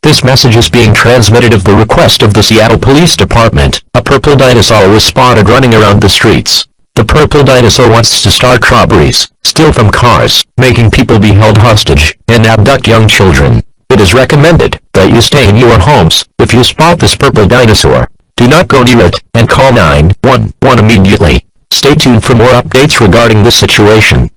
This message is being transmitted at the request of the Seattle Police Department. A purple dinosaur was spotted running around the streets. The purple dinosaur wants to start robberies, steal from cars, making people be held hostage, and abduct young children. It is recommended that you stay in your homes. If you spot this purple dinosaur, do not go near it, and call 911 immediately. Stay tuned for more updates regarding this situation.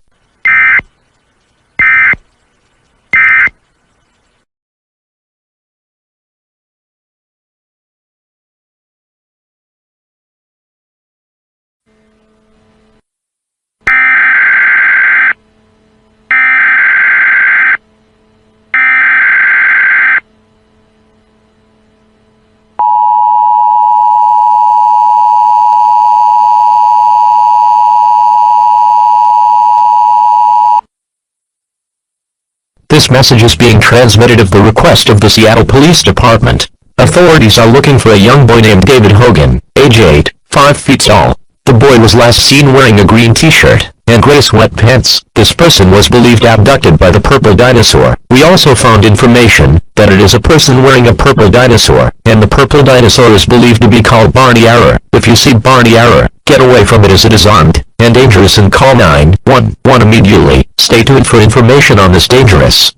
This message is being transmitted at the request of the Seattle Police Department. Authorities are looking for a young boy named David Hogan, age 8, 5 feet tall. The boy was last seen wearing a green t-shirt and gray sweatpants. This person was believed abducted by the purple dinosaur. We also found information that it is a person wearing a purple dinosaur, and the purple dinosaur is believed to be called Barney. If you see Barney, get away from it as it is armed and dangerous and call 911 immediately. Stay tuned for information on this dangerous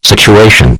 situation.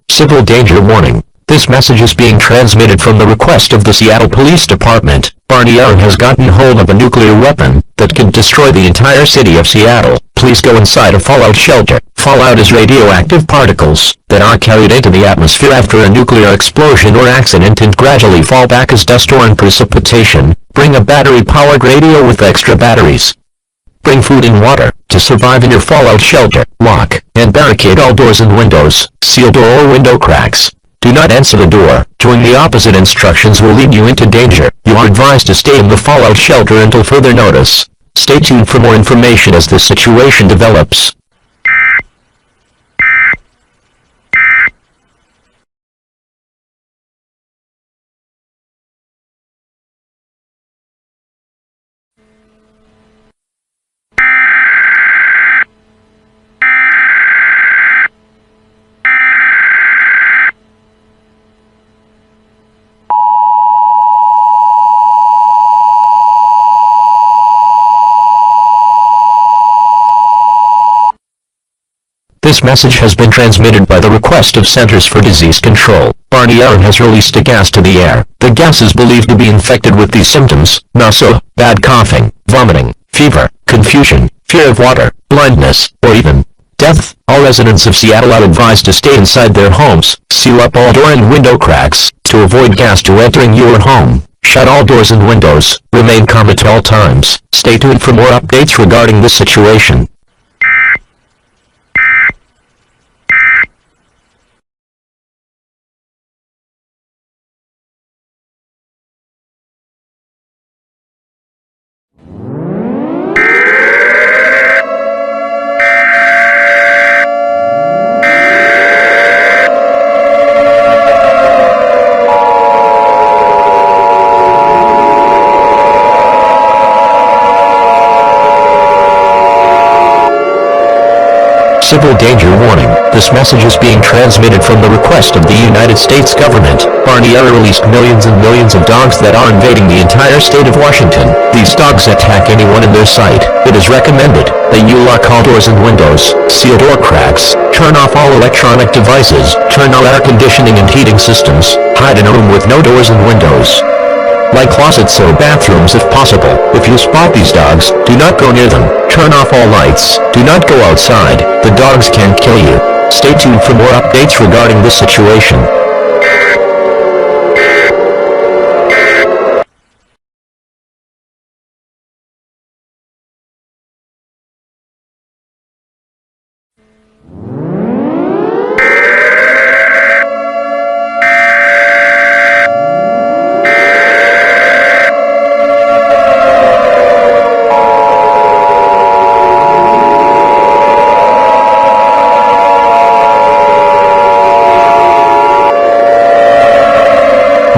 Civil danger warning. This message is being transmitted from the request of the Seattle Police Department. Barney has gotten hold of a nuclear weapon that can destroy the entire city of Seattle. Please go inside a fallout shelter. Fallout is radioactive particles that are carried into the atmosphere after a nuclear explosion or accident and gradually fall back as dust or in precipitation. Bring a battery-powered radio with extra batteries. Bring food and water to survive in your fallout shelter. Lock and barricade all doors and windows. Seal door or window cracks. Do not answer the door. Doing the opposite instructions will lead you into danger. You are advised to stay in the fallout shelter until further notice. Stay tuned for more information as the situation develops. This message has been transmitted by the request of Centers for Disease Control. Barney has released a gas to the air. The gas is believed to be infected with these symptoms: nausea, bad coughing, vomiting, fever, confusion, fear of water, blindness, or even death. All residents of Seattle are advised to stay inside their homes. Seal up all door and window cracks to avoid gas to entering your home. Shut all doors and windows. Remain calm at all times. Stay tuned for more updates regarding this situation. Civil danger warning. This message is being transmitted from the request of the United States government. Barney released millions and millions of dogs that are invading the entire state of Washington. These dogs attack anyone in their sight. It is recommended that you lock all doors and windows, seal door cracks, turn off all electronic devices, turn on air conditioning and heating systems, hide in a room with no doors and windows. like closets or bathrooms if possible. If you spot these dogs, do not go near them. Turn off all lights. Do not go outside. The dogs can kill you. Stay tuned for more updates regarding this situation.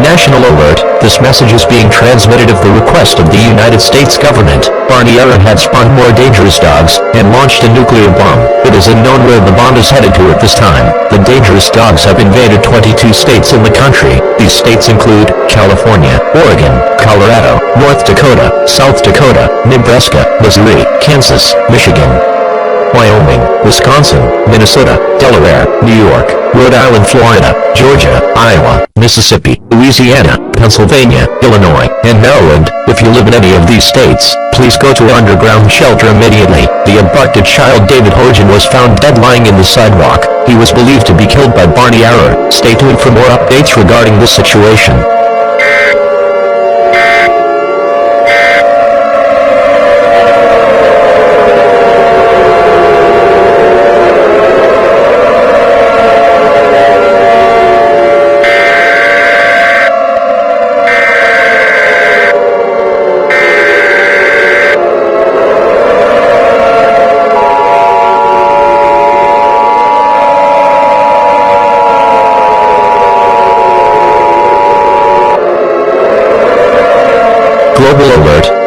National alert, this message is being transmitted at the request of the United States government. Barney had spawned more dangerous dogs, and launched a nuclear bomb. It is unknown where the bomb is headed to at this time. The dangerous dogs have invaded 22 states in the country. These states include California, Oregon, Colorado, North Dakota, South Dakota, Nebraska, Missouri, Kansas, Michigan, Wyoming, Wisconsin, Minnesota, Delaware, New York, Rhode Island, Florida, Georgia, Iowa, Mississippi, Louisiana, Pennsylvania, Illinois, and Maryland. If you live in any of these states, please go to an underground shelter immediately. The abducted child David Hogan was found dead lying in the sidewalk. He was believed to be killed by Barney. Stay tuned for more updates regarding this situation.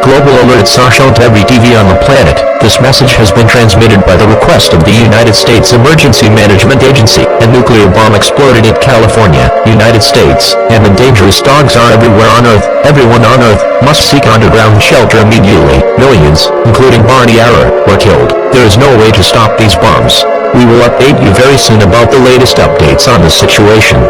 Global alerts are shown to every TV on the planet. This message has been transmitted by the request of the United States Emergency Management Agency. A nuclear bomb exploded in California, United States, and the dangerous dogs are everywhere on Earth. Everyone on Earth must seek underground shelter immediately. Millions, including Barney, were killed. There is no way to stop these bombs. We will update you very soon about the latest updates on this situation.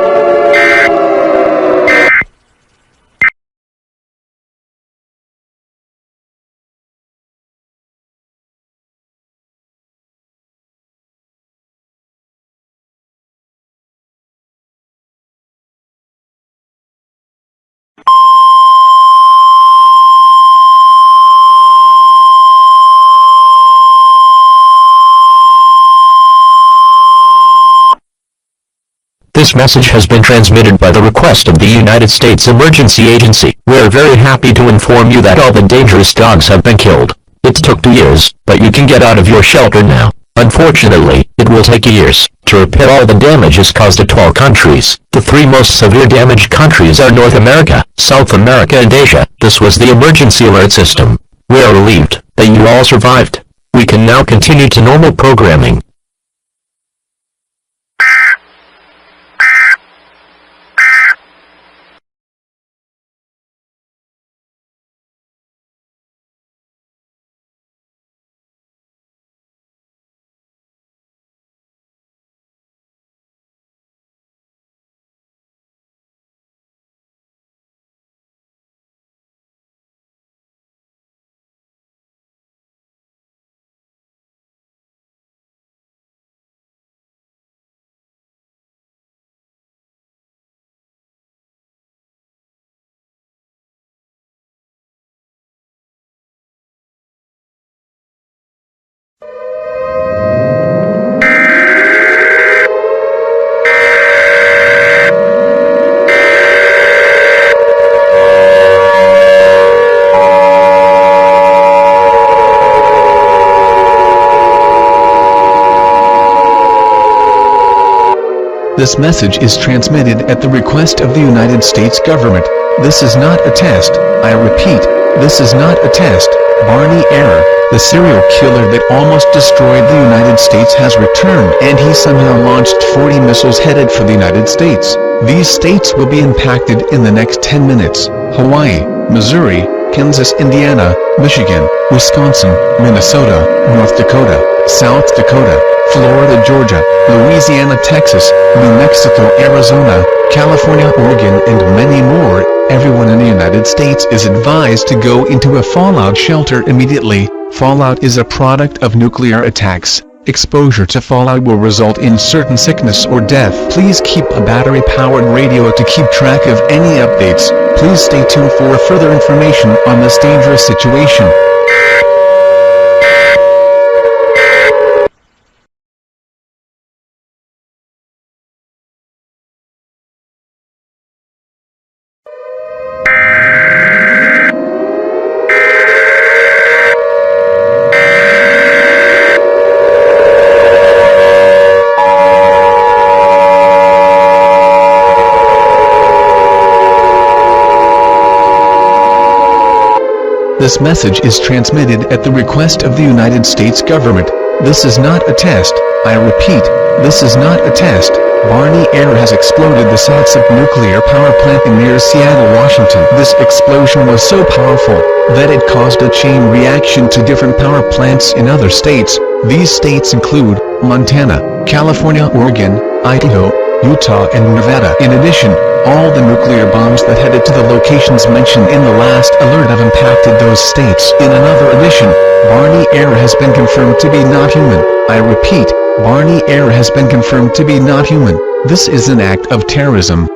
This message has been transmitted by the request of the United States Emergency Agency. We're very happy to inform you that all the dangerous dogs have been killed. It took 2 years, but you can get out of your shelter now. Unfortunately, it will take years to repair all the damages caused to 12 countries. The 3 most severe damaged countries are North America, South America and Asia. This was the emergency alert system. We are relieved that you all survived. We can now continue to normal programming. This message is transmitted at the request of the United States government. This is not a test. I repeat, this is not a test. Barney, the serial killer that almost destroyed the United States, has returned, and he somehow launched 40 missiles headed for the United States. These states will be impacted in the next 10 minutes. Hawaii, Missouri, Kansas, Indiana, Michigan, Wisconsin, Minnesota, North Dakota, South Dakota, Florida, Georgia, Louisiana, Texas, New Mexico, Arizona, California, Oregon, and many more. Everyone in the United States is advised to go into a fallout shelter immediately. Fallout is a product of nuclear attacks. Exposure to fallout will result in certain sickness or death. Please keep a battery-powered radio to keep track of any updates. Please stay tuned for further information on this dangerous situation. This message is transmitted at the request of the United States government. This is not a test. I repeat, this is not a test. Barney Air has exploded the Satsop nuclear power plant near Seattle, Washington. This explosion was so powerful that it caused a chain reaction to different power plants in other states. These states include Montana, California, Oregon, Idaho, Utah, and Nevada. In addition, all the nuclear bombs that headed to the locations mentioned in the last alert have impacted those states. In another addition, Barney Air has been confirmed to be not human. I repeat, Barney Air has been confirmed to be not human. This is an act of terrorism.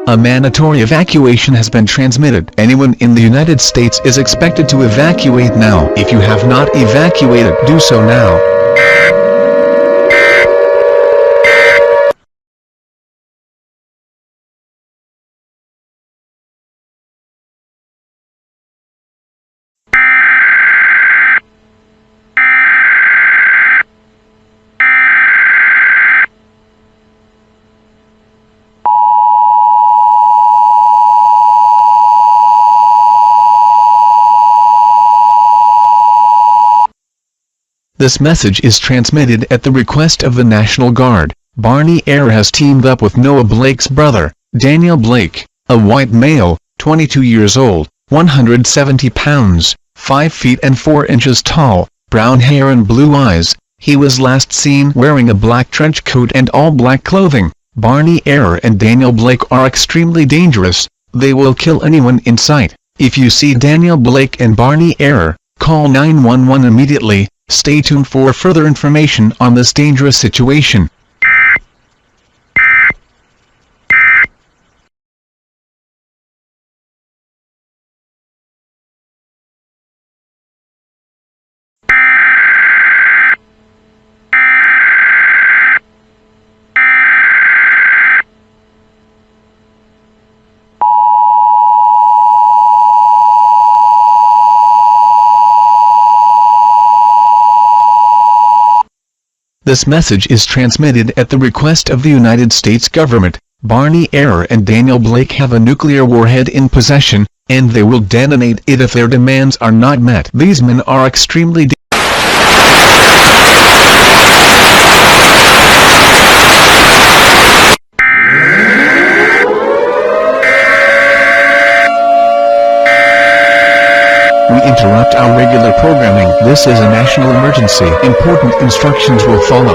A mandatory evacuation has been transmitted. Anyone in the United States is expected to evacuate now. If you have not evacuated, do so now. This message is transmitted at the request of the National Guard. Barney Air has teamed up with Noah Blake's brother, Daniel Blake, a white male, 22 years old, 170 pounds, 5 feet and 4 inches tall, brown hair and blue eyes. He was last seen wearing a black trench coat and all black clothing. Barney Air and Daniel Blake are extremely dangerous. They will kill anyone in sight. If you see Daniel Blake and Barney Air, call 911 immediately. Stay tuned for further information on this dangerous situation. This message is transmitted at the request of the United States government. Barney Air and Daniel Blake have a nuclear warhead in possession, and they will detonate it if their demands are not met. These men are extremely We interrupt our regular programming. This is a national emergency. Important instructions will follow.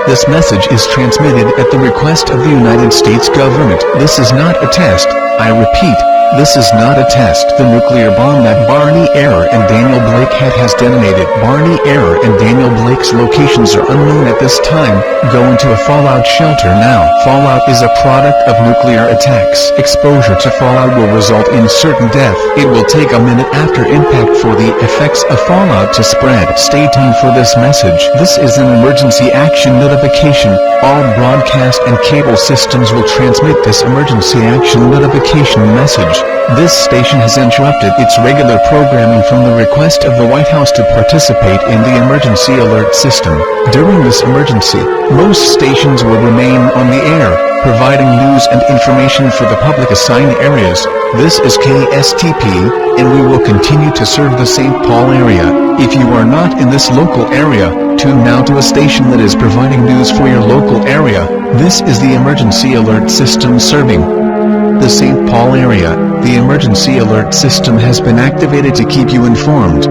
This message is transmitted at the request of the United States government. This is not a test. I repeat, this is not a test. The nuclear bomb that Barney Air and Daniel Blake had has detonated. Barney Air and Daniel Blake's locations are unknown at this time. Go into a fallout shelter now. Fallout is a product of nuclear attacks. Exposure to fallout will result in certain death. It will take a minute after impact for the effects of fallout to spread. Stay tuned for this message. This is an emergency action notification. All broadcast and cable systems will transmit this emergency action notification message. This station has interrupted its regular programming from the request of the White House to participate in the emergency alert system. During this emergency, most stations will remain on the air, providing news and information for the public assigned areas. This is KSTP, and we will continue to serve the St. Paul area. If you are not in this local area, tune now to a station that is providing news for your local area. This is the emergency alert system serving the St. Paul area. The emergency alert system has been activated to keep you informed.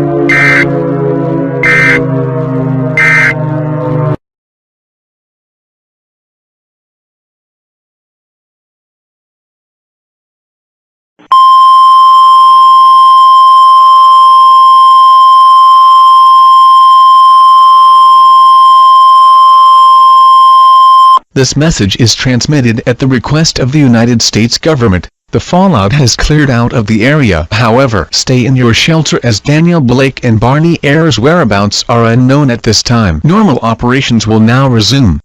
This message is transmitted at the request of the United States government. The fallout has cleared out of the area. However, stay in your shelter as Daniel Blake and Barney Ayer's whereabouts are unknown at this time. Normal operations will now resume.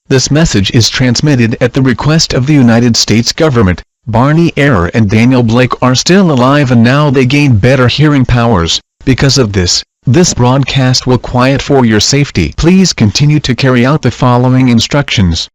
This message is transmitted at the request of the United States government. Barney Ayer and Daniel Blake are still alive and now they gain better hearing powers. Because of this broadcast will quiet for your safety. Please continue to carry out the following instructions.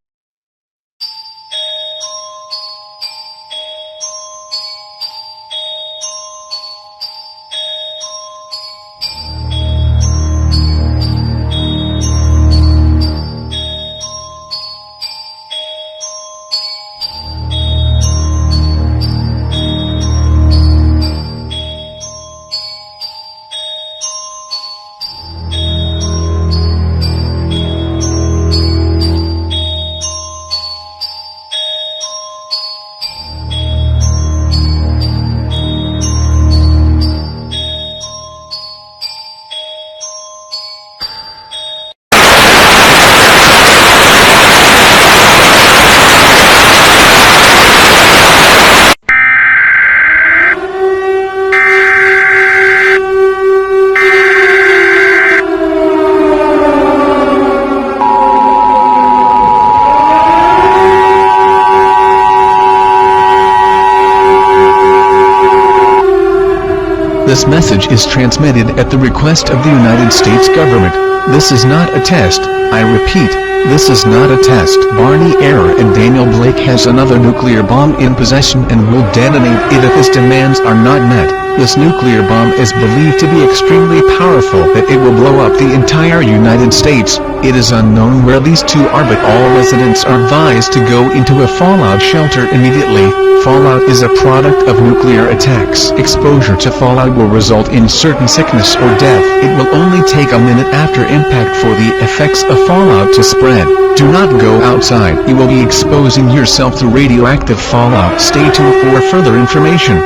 This message is transmitted at the request of the United States government. This is not a test. I repeat, this is not a test. Barney Ayer and Daniel Blake has another nuclear bomb in possession and will detonate it if his demands are not met. This nuclear bomb is believed to be extremely powerful, that it will blow up the entire United States. It is unknown where these two are, but all residents are advised to go into a fallout shelter immediately. Fallout is a product of nuclear attacks. Exposure to fallout will result in certain sickness or death. It will only take a minute after impact for the effects of fallout to spread. Do not go outside. You will be exposing yourself to radioactive fallout. Stay tuned for further information.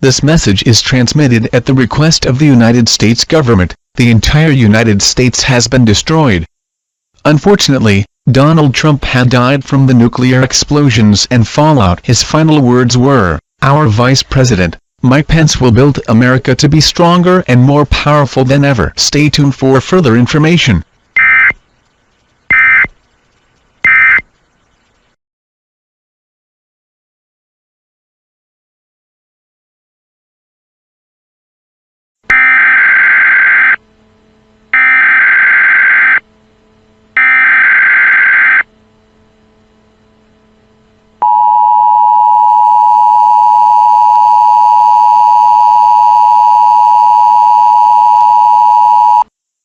This message is transmitted at the request of the United States government. The entire United States has been destroyed. Unfortunately, Donald Trump had died from the nuclear explosions and fallout. His final words were, "Our Vice President, Mike Pence, will build America to be stronger and more powerful than ever." Stay tuned for further information.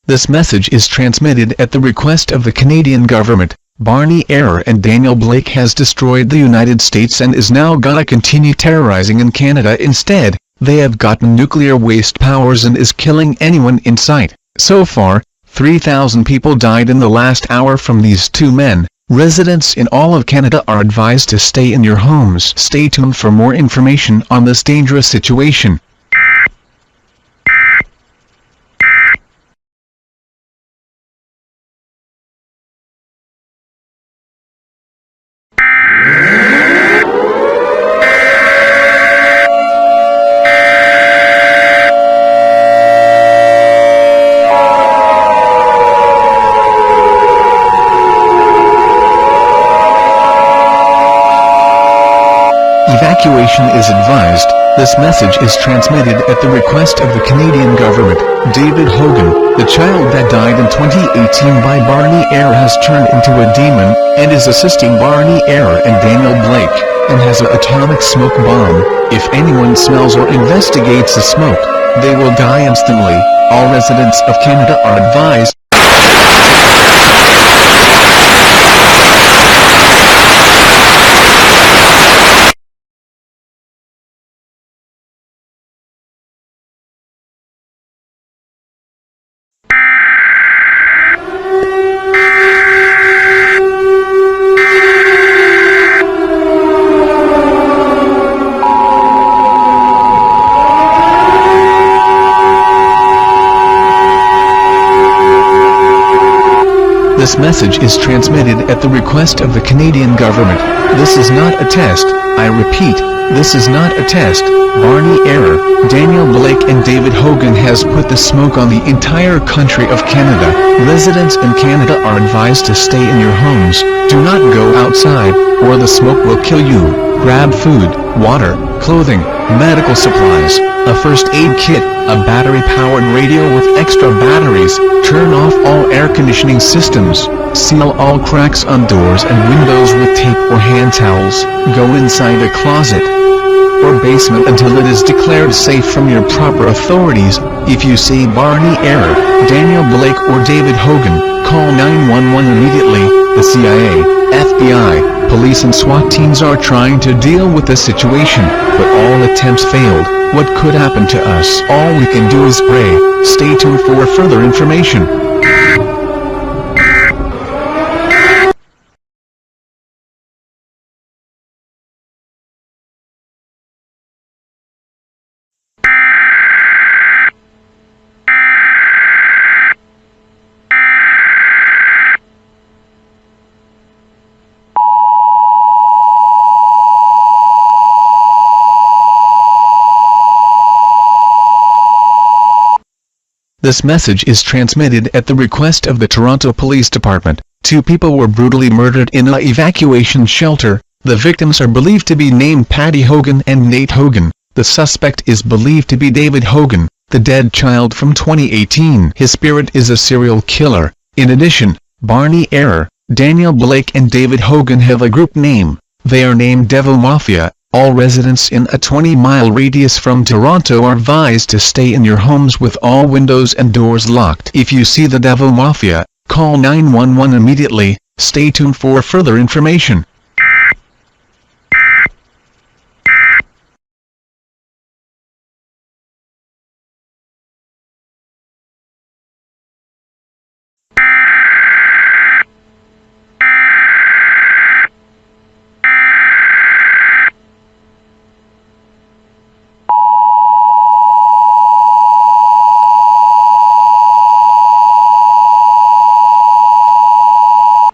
This message is transmitted at the request of the Canadian government. Barney Ayer and Daniel Blake has destroyed the United States and is now gonna continue terrorizing in Canada instead. They have gotten nuclear waste powers and is killing anyone in sight. So far, 3,000 people died in the last hour from these two men. Residents in all of Canada are advised to stay in your homes. Stay tuned for more information on this dangerous situation. evacuation is advised. This message is transmitted at the request of the Canadian government. David Hogan, the child that died in 2018 by Barney Air, has turned into a demon, and is assisting Barney Air and Daniel Blake, and has an atomic smoke bomb. If anyone smells or investigates the smoke, they will die instantly. All residents of Canada are advised. This message is transmitted at the request of the Canadian government. This is not a test. I repeat, this is not a test. Barney Air, Daniel Blake and David Hogan has put the smoke on the entire country of Canada. Residents in Canada are advised to stay in your homes. Do not go outside, or the smoke will kill you. Grab food, water, clothing, medical supplies, a first aid kit, a battery-powered radio with extra batteries. Turn off all air conditioning systems. Seal all cracks on doors and windows with tape or hand towels. Go inside a closet or basement until it is declared safe from your proper authorities. If you see Barney Air, Daniel Blake or David Hogan, call 911 immediately. The CIA, FBI, police and SWAT teams are trying to deal with the situation, but all attempts failed. What could happen to us? All we can do is pray. Stay tuned for further information. This message is transmitted at the request of the Toronto Police Department. 2 people were brutally murdered in an evacuation shelter. The victims are believed to be named Patty Hogan and Nate Hogan. The suspect is believed to be David Hogan, the dead child from 2018. His spirit is a serial killer. In addition, Barney Air, Daniel Blake and David Hogan have a group name. They are named Devil Mafia. All residents in a 20-mile radius from Toronto are advised to stay in your homes with all windows and doors locked. If you see the Devil Mafia, call 911 immediately. Stay tuned for further information.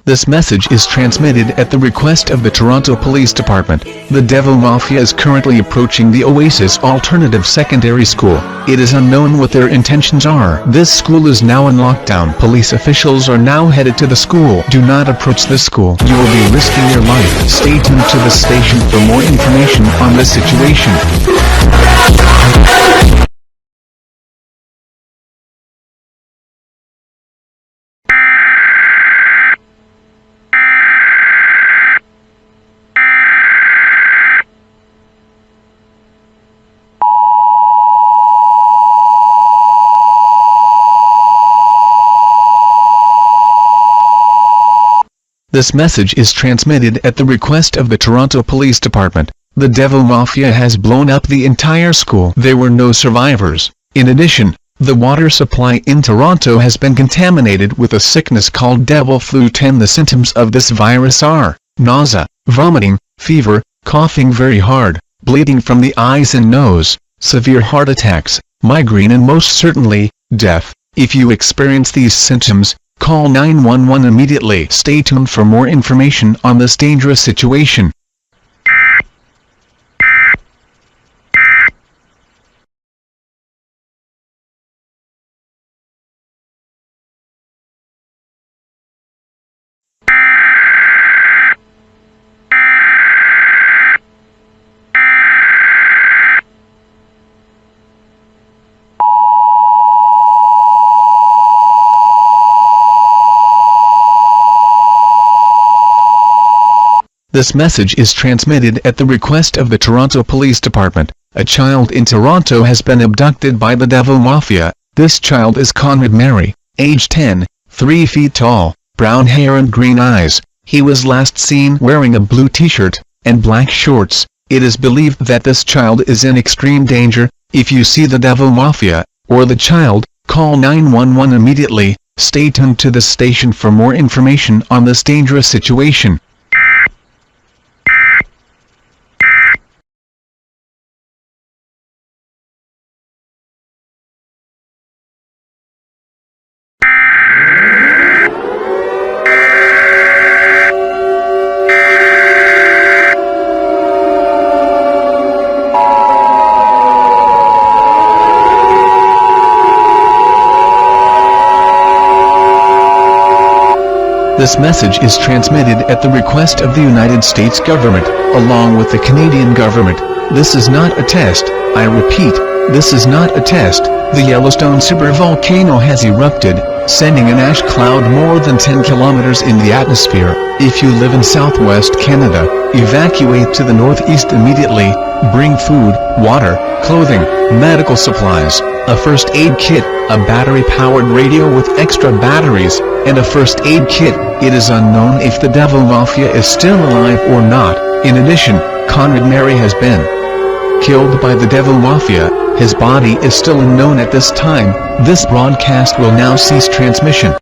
This message is transmitted at the request of the Toronto Police Department. The Devil Mafia is currently approaching the Oasis Alternative Secondary School. It is unknown what their intentions are. This school is now in lockdown. Police officials are now headed to the school. Do not approach the school. You will be risking your life. Stay tuned to the station for more information on this situation. This message is transmitted at the request of the Toronto Police Department. The Devil Mafia has blown up the entire school. There were no survivors. In addition, the water supply in Toronto has been contaminated with a sickness called Devil Flu 10. The symptoms of this virus are nausea, vomiting, fever, coughing very hard, bleeding from the eyes and nose, severe heart attacks, migraine and most certainly, death. If you experience these symptoms, call 911 immediately. Stay tuned for more information on this dangerous situation. This message is transmitted at the request of the Toronto Police Department. A child in Toronto has been abducted by the Devil Mafia. This child is Conrad Mary, age 10, 3 feet tall, brown hair and green eyes. He was last seen wearing a blue t-shirt and black shorts. It is believed that this child is in extreme danger. If you see the Devil Mafia, or the child, call 911 immediately. Stay tuned to this station for more information on this dangerous situation. This message is transmitted at the request of the United States government, along with the Canadian government. This is not a test. I repeat, this is not a test. The Yellowstone supervolcano has erupted, sending an ash cloud more than 10 kilometers in the atmosphere. If you live in southwest Canada, evacuate to the northeast immediately. Bring food, water, clothing, medical supplies, a first aid kit, a battery-powered radio with extra batteries, and a first aid kit. It is unknown if the Devil Mafia is still alive or not. In addition, Conrad Mary has been killed by the Devil Mafia. His body is still unknown at this time. This broadcast will now cease transmission.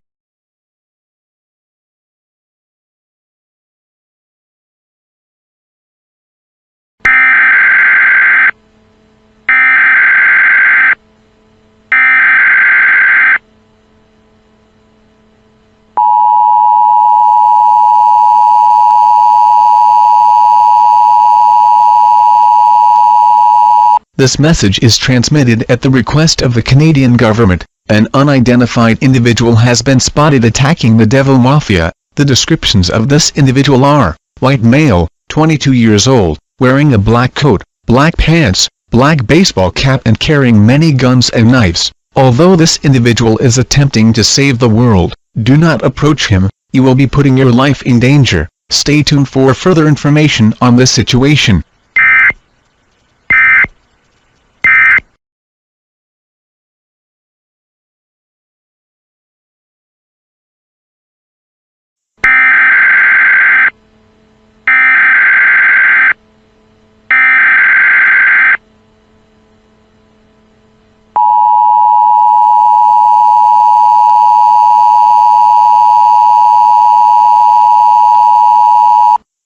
This message is transmitted at the request of the Canadian government. An unidentified individual has been spotted attacking the Devil Mafia. The descriptions of this individual are: white male, 22 years old, wearing a black coat, black pants, black baseball cap and carrying many guns and knives. Although this individual is attempting to save the world, do not approach him. You will be putting your life in danger. Stay tuned for further information on this situation.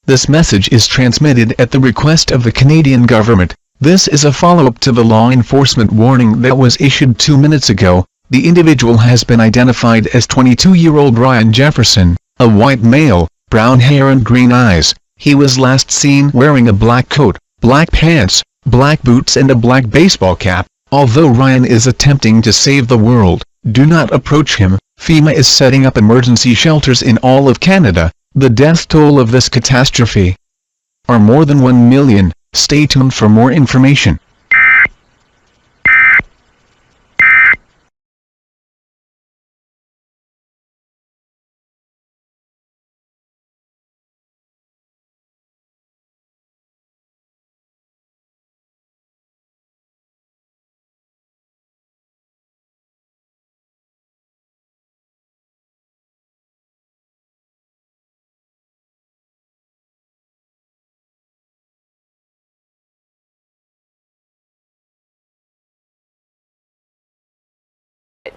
This message is transmitted at the request of the Canadian government. This is a follow-up to the law enforcement warning that was issued 2 minutes ago. The individual has been identified as 22-year-old Ryan Jefferson, a white male, brown hair and green eyes. He was last seen wearing a black coat, black pants, black boots and a black baseball cap. Although Ryan is attempting to save the world, do not approach him. FEMA is setting up emergency shelters in all of Canada. The death toll of this catastrophe are more than 1 million. Stay tuned for more information.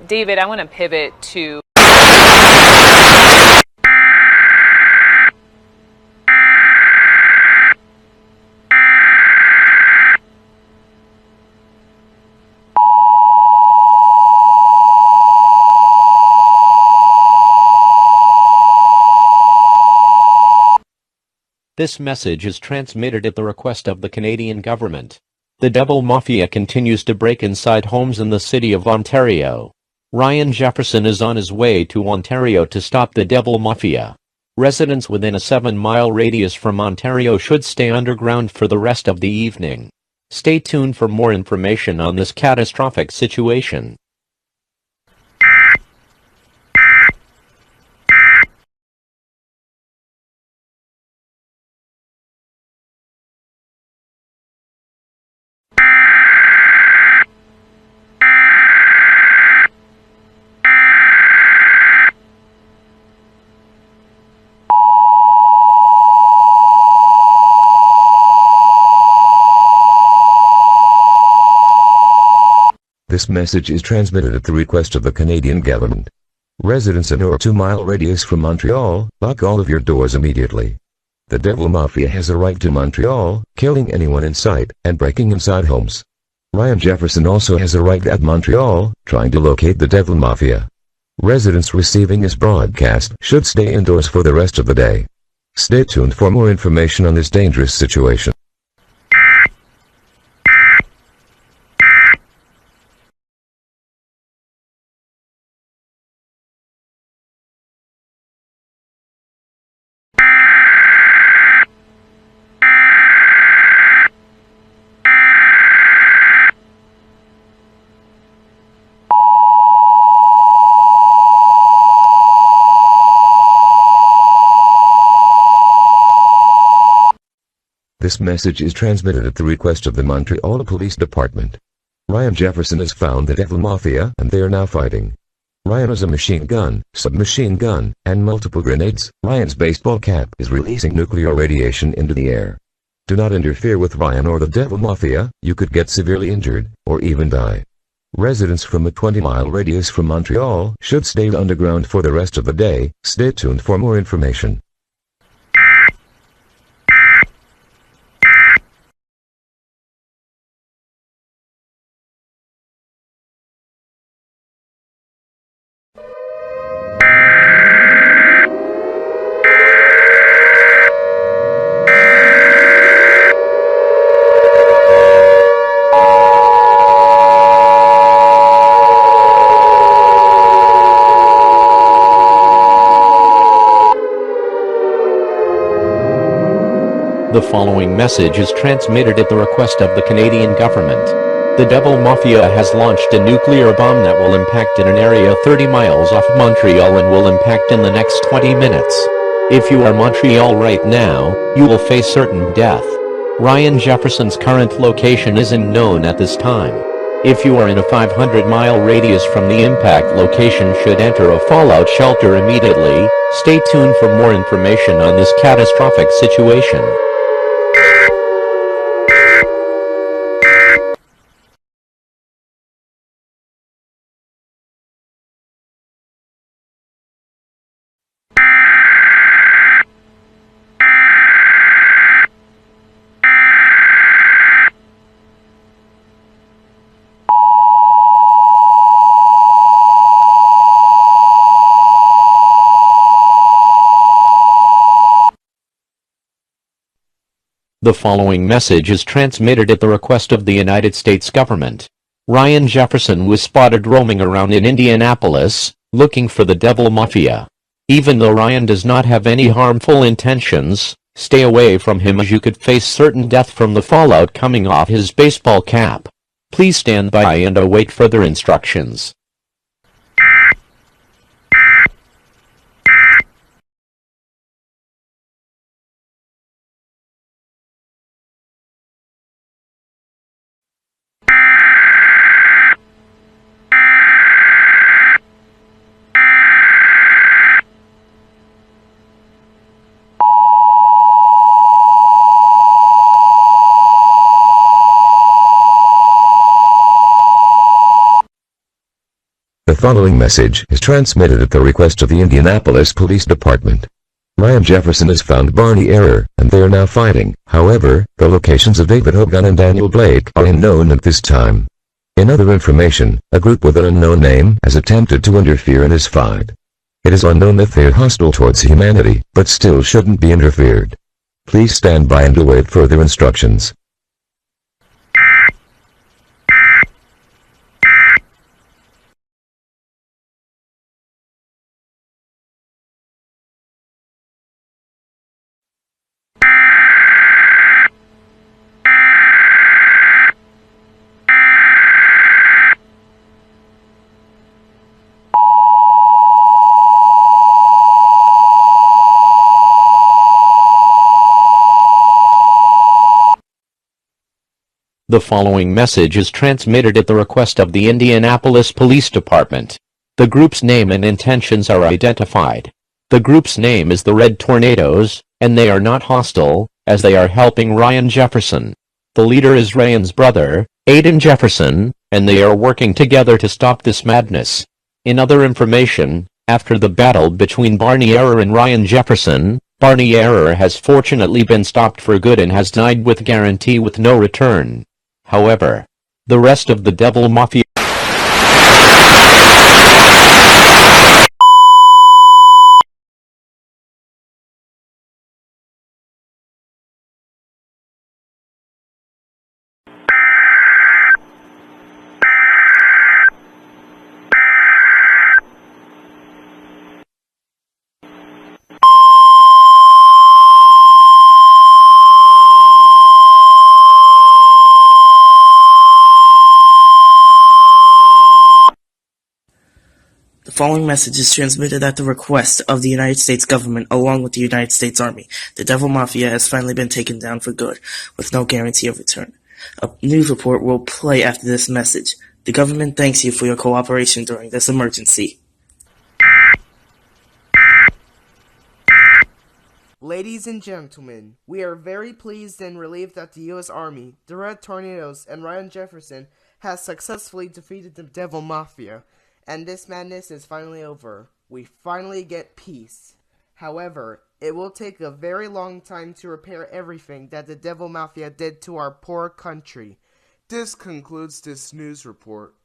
David, I want to pivot to This message is transmitted at the request of the Canadian government. The Devil Mafia continues to break inside homes in the city of Ontario. Ryan Jefferson is on his way to Ontario to stop the Devil Mafia. Residents within a 7-mile radius from Ontario should stay underground for the rest of the evening. Stay tuned for more information on this catastrophic situation. This message is transmitted at the request of the Canadian government. Residents in or 2-mile radius from Montreal, lock all of your doors immediately. The Devil Mafia has a right to Montreal, killing anyone in sight, and breaking inside homes. Ryan Jefferson also has a right at Montreal, trying to locate the Devil Mafia. Residents receiving this broadcast should stay indoors for the rest of the day. Stay tuned for more information on this dangerous situation. This message is transmitted at the request of the Montreal Police Department. Ryan Jefferson has found the Devil Mafia and they are now fighting. Ryan has a machine gun, submachine gun, and multiple grenades. Ryan's baseball cap is releasing nuclear radiation into the air. Do not interfere with Ryan or the Devil Mafia, you could get severely injured, or even die. Residents from a 20-mile radius from Montreal should stay underground for the rest of the day. Stay tuned for more information. The following message is transmitted at the request of the Canadian government. The Devil Mafia has launched a nuclear bomb that will impact in an area 30 miles off Montreal and will impact in the next 20 minutes. If you are Montreal right now, you will face certain death. Ryan Jefferson's current location isn't known at this time. If you are in a 500-mile radius from the impact location, should enter a fallout shelter immediately. Stay tuned for more information on this catastrophic situation. The following message is transmitted at the request of the United States government. Ryan Jefferson was spotted roaming around in Indianapolis, looking for the Devil Mafia. Even though Ryan does not have any harmful intentions, stay away from him as you could face certain death from the fallout coming off his baseball cap. Please stand by and await further instructions. The following message is transmitted at the request of the Indianapolis Police Department. Ryan Jefferson has found Barney and they are now fighting. However, the locations of David Hogan and Daniel Blake are unknown at this time. In other information, a group with an unknown name has attempted to interfere in this fight. It is unknown if they are hostile towards humanity, but still shouldn't be interfered. Please stand by and await further instructions. The following message is transmitted at the request of the Indianapolis Police Department. The group's name and intentions are identified. The group's name is the Red Tornadoes, and they are not hostile, as they are helping Ryan Jefferson. The leader is Ryan's brother, Aiden Jefferson, and they are working together to stop this madness. In other information, after the battle between Barney and Ryan Jefferson, Barney has fortunately been stopped for good and has died with guarantee with no return. However, the rest of the Devil Mafia The following message is transmitted at the request of the United States government along with the United States Army. The Devil Mafia has finally been taken down for good, with no guarantee of return. A news report will play after this message. The government thanks you for your cooperation during this emergency. Ladies and gentlemen, we are very pleased and relieved that the U.S. Army, the Red Tornadoes, and Ryan Jefferson has successfully defeated the Devil Mafia. And this madness is finally over. We finally get peace. However, it will take a very long time to repair everything that the Devil Mafia did to our poor country. This concludes this news report.